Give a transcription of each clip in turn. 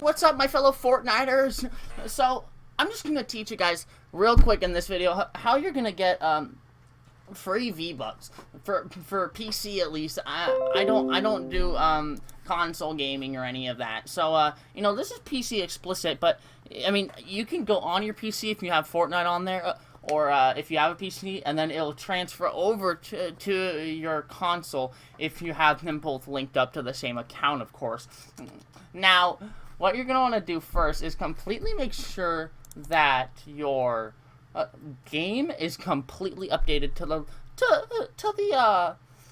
what's up, my fellow Fortniters? So, I'm just gonna teach you guys real quick in this video how you're gonna get free VBucks for PC at least. I don't do console gaming or any of that. So you know, this is PC explicit, but I mean, you can go on your PC if you have Fortnite on there, or if you have a PC, and then it'll transfer over to your console if you have them both linked up to the same account, of course. Now, what you're gonna want to do first is completely make sure that your game is completely updated to the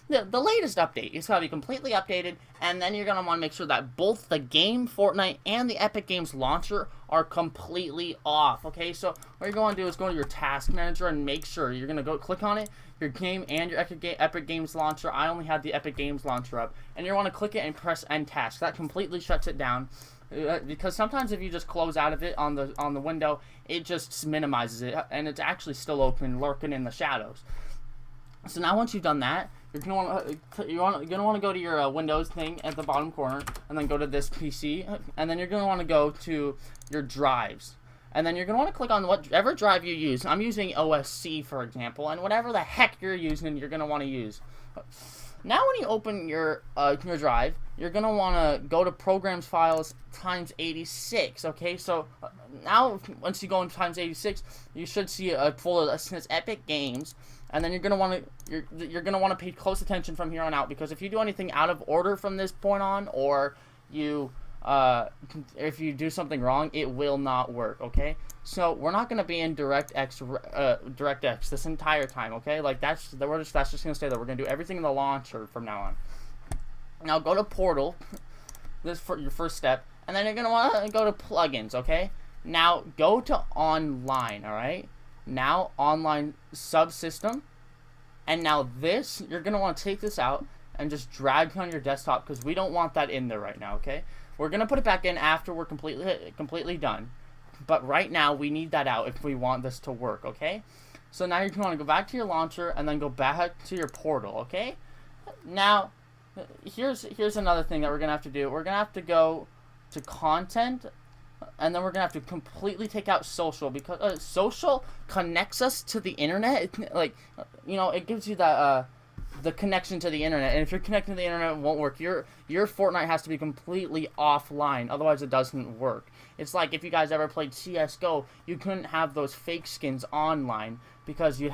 latest update. It's gotta be completely updated, and then you're gonna want to make sure that both the game Fortnite and the Epic Games launcher are completely off. Okay, so what you're going to do is go to your task manager and make sure you're gonna go click on it, your game and your Epic Games launcher. I only had the Epic Games launcher up, and you want to click it and press End Task. That completely shuts it down. Because sometimes if you just close out of it on the window, it just minimizes it, and it's actually still open, lurking in the shadows. So now once you've done that, you're gonna want to go to your Windows thing at the bottom corner, and then go to this PC, and then you're gonna want to go to your drives, and then you're gonna want to click on whatever drive you use. I'm using OSC, for example, and whatever the heck you're using, you're gonna want to use. Now when you open your drive, you're going to want to go to Programs Files times 86, okay? So now once you go into times 86, you should see a folder that says Epic Games, and then you're going to want to pay close attention from here on out, because if you do anything out of order from this point on, or you if you do something wrong, it will not work, okay? So we're not going to be in DirectX this entire time, okay? Like that's just going to stay there. We're going to do everything in the launcher from now on. Now go to Portal, this for your first step, and then you're going to want to go to Plugins, okay? Now go to Online, all right? Now Online Subsystem, and now this, you're going to want to take this out and just drag on your desktop, because we don't want that in there right now, okay? We're going to put it back in after we're completely done. But right now, we need that out if we want this to work, okay? So now you're going to want to go back to your launcher and then go back to your portal, okay? Now, here's another thing that we're going to have to do. We're going to have to go to Content, and then we're going to have to completely take out Social, because Social connects us to the internet. Like, you know, it gives you that the connection to the internet, and if you're connected to the internet, it won't work. Your Fortnite has to be completely offline, otherwise it doesn't work. It's like if you guys ever played CS:GO, you couldn't have those fake skins online, because you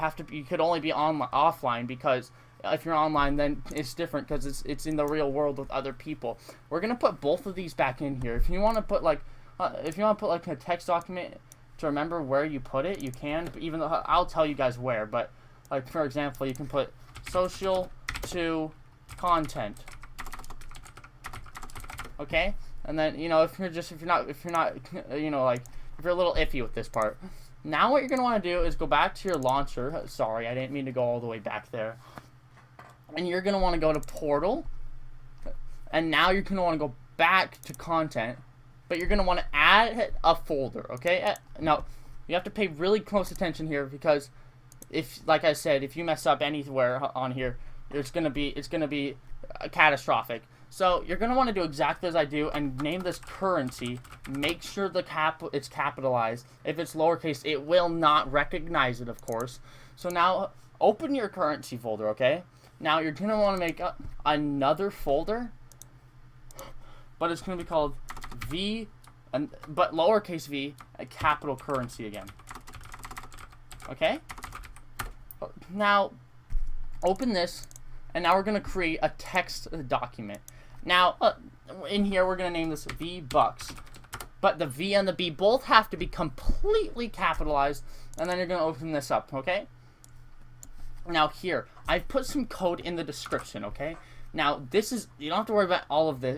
could only be offline, because if you're online, then it's different, because it's in the real world with other people. We're gonna put both of these back in here. If you want to put like a text document to remember where you put it, you can. Even though I'll tell you guys where, but like for example, you can put social to content, okay? And then, you know, if you're not you know, like if you're a little iffy with this part, now what you're gonna want to do is go back to your launcher. Sorry, I didn't mean to go all the way back there. And you're gonna want to go to Portal, and now you're gonna want to go back to Content, but you're gonna want to add a folder, okay? Now you have to pay really close attention here, because if, like I said, if you mess up anywhere on here, it's gonna be catastrophic. So you're gonna want to do exactly as I do and name this currency. Make sure it's capitalized. If it's lowercase, it will not recognize it, of course. So now open your currency folder, okay? Now you're gonna want to make another folder, but it's gonna be called but lowercase v, a capital currency again. Okay? Now, open this, and now we're going to create a text document. Now, in here, we're going to name this VBucks, but the V and the B both have to be completely capitalized, and then you're going to open this up, okay? Now, here, I've put some code in the description, okay? Now, this is, you don't have to worry about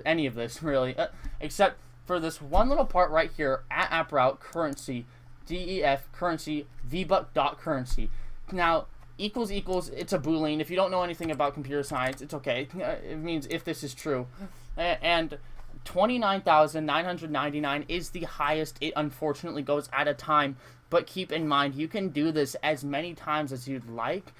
any of this, really, except for this one little part right here, @approute currency, def currency, vbuck.currency. Now, equals, it's a boolean. If you don't know anything about computer science, it's okay. It means if this is true. And 29,999 is the highest it unfortunately goes at a time. But keep in mind, you can do this as many times as you'd like.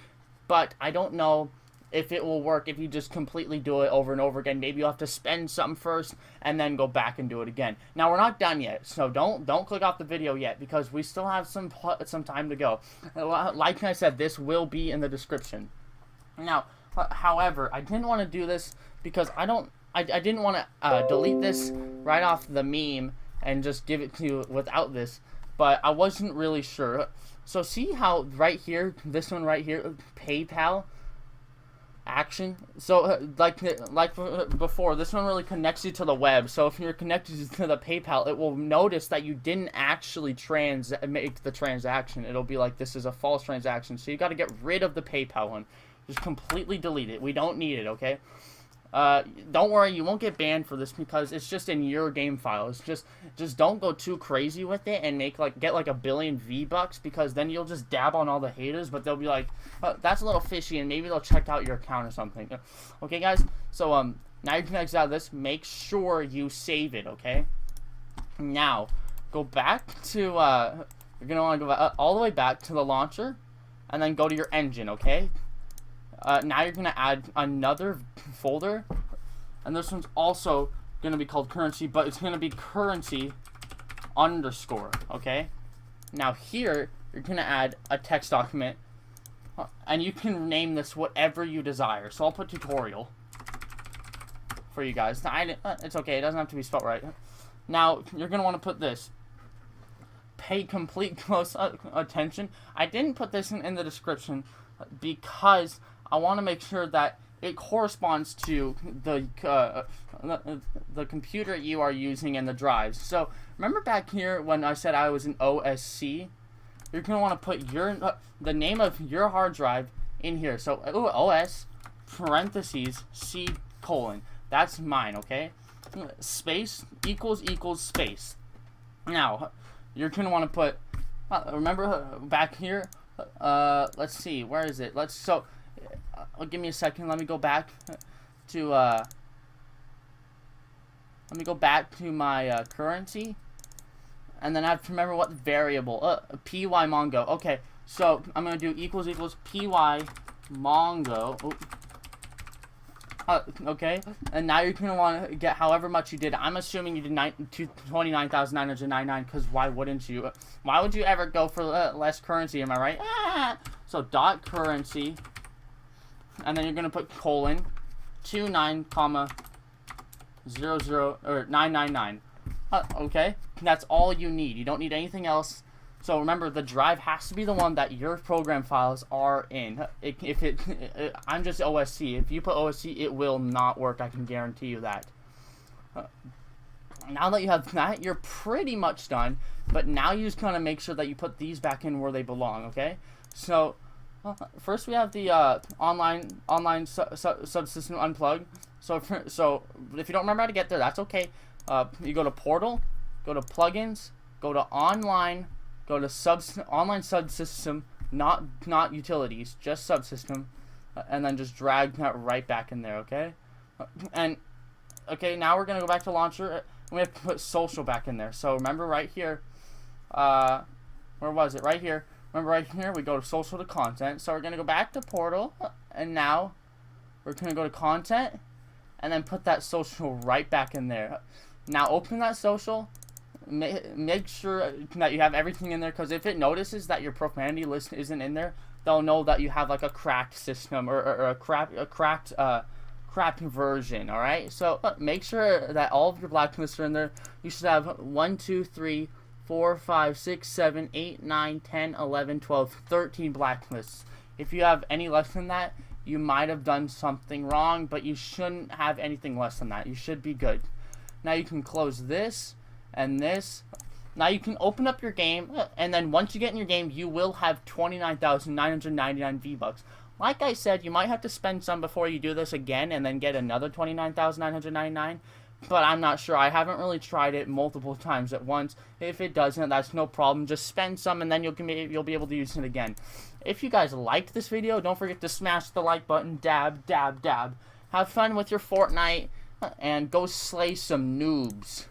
But I don't know if it will work if you just completely do it over and over again. Maybe you'll have to spend something first and then go back and do it again. Now, we're not done yet, so don't click off the video yet, because we still have some time to go. Like I said, this will be in the description. Now, however, I didn't want to do this because I didn't want to delete this right off the meme and just give it to you without this, but I wasn't really sure. So see how right here, this one right here, PayPal action. So like before, this one really connects you to the web. So if you're connected to the PayPal, it will notice that you didn't actually make the transaction. It'll be like, this is a false transaction. So you got to get rid of the PayPal one. Just completely delete it. We don't need it, okay? Don't worry, you won't get banned for this because it's just in your game file. It's just don't go too crazy with it and get like 1 billion VBucks, because then you'll just dab on all the haters, but they'll be like, that's a little fishy, and maybe they'll check out your account or something. Okay, guys? So, now you can exit out of this. Make sure you save it, okay? Now, go back to, you're going to want to go all the way back to the launcher, and then go to your engine, okay? Now you're going to add another folder, and this one's also going to be called currency, but it's going to be currency underscore, okay? Now here, you're going to add a text document, and you can name this whatever you desire. So I'll put tutorial for you guys. Now, it's okay, it doesn't have to be spelled right. Now, you're going to want to put this. Pay complete close attention. I didn't put this in the description because I want to make sure that it corresponds to the computer you are using and the drives. So remember back here when I said I was an OSC? You're going to want to put the name of your hard drive in here. So OS parentheses C colon. That's mine, okay? Space equals space. Now, you're going to want to put, remember back here, let's see, where is it? Give me a second. Let me go back to my currency, and then I have to remember what variable. PyMongo. Okay, so I'm gonna do equals PyMongo. Okay, and now you're gonna want to get however much you did. I'm assuming you did 29,999, because why wouldn't you? Why would you ever go for less currency? Am I right? So dot currency. And then you're going to put colon 29, 00 or 999. Okay, that's all you need. You don't need anything else. So remember, the drive has to be the one that your program files are in. I'm just OSC. If you put OSC, it will not work. I can guarantee you that. Now that you have that, you're pretty much done. But now you just kind of make sure that you put these back in where they belong. Okay, so. First, we have the online subsystem unplug. So if you don't remember how to get there, that's okay. You go to portal, go to plugins, go to online, go to online subsystem, not utilities, just subsystem, and then just drag that right back in there. Okay, and okay, now we're gonna go back to launcher. And we have to put social back in there. So remember right here, where was it? Right here. Remember right here, we go to social to content. So we're going to go back to portal, and now we're going to go to content, and then put that social right back in there. Now open that social, make sure that you have everything in there, because if it notices that your profanity list isn't in there, they'll know that you have like a cracked system or a cracked version, alright? So make sure that all of your blacklists are in there. You should have 1, 2, 3, 4, 5, 6, 7, 8, 9, 10, 11, 12, 13 blacklists. If you have any less than that, you might have done something wrong, but you shouldn't have anything less than that. You should be good. Now you can close this and this. Now you can open up your game, and then once you get in your game, you will have 29,999 V-Bucks. Like I said, you might have to spend some before you do this again and then get another 29,999. But I'm not sure. I haven't really tried it multiple times at once. If it doesn't, that's no problem. Just spend some, and then you'll be able to use it again. If you guys liked this video, don't forget to smash the like button. Dab, dab, dab. Have fun with your Fortnite, and go slay some noobs.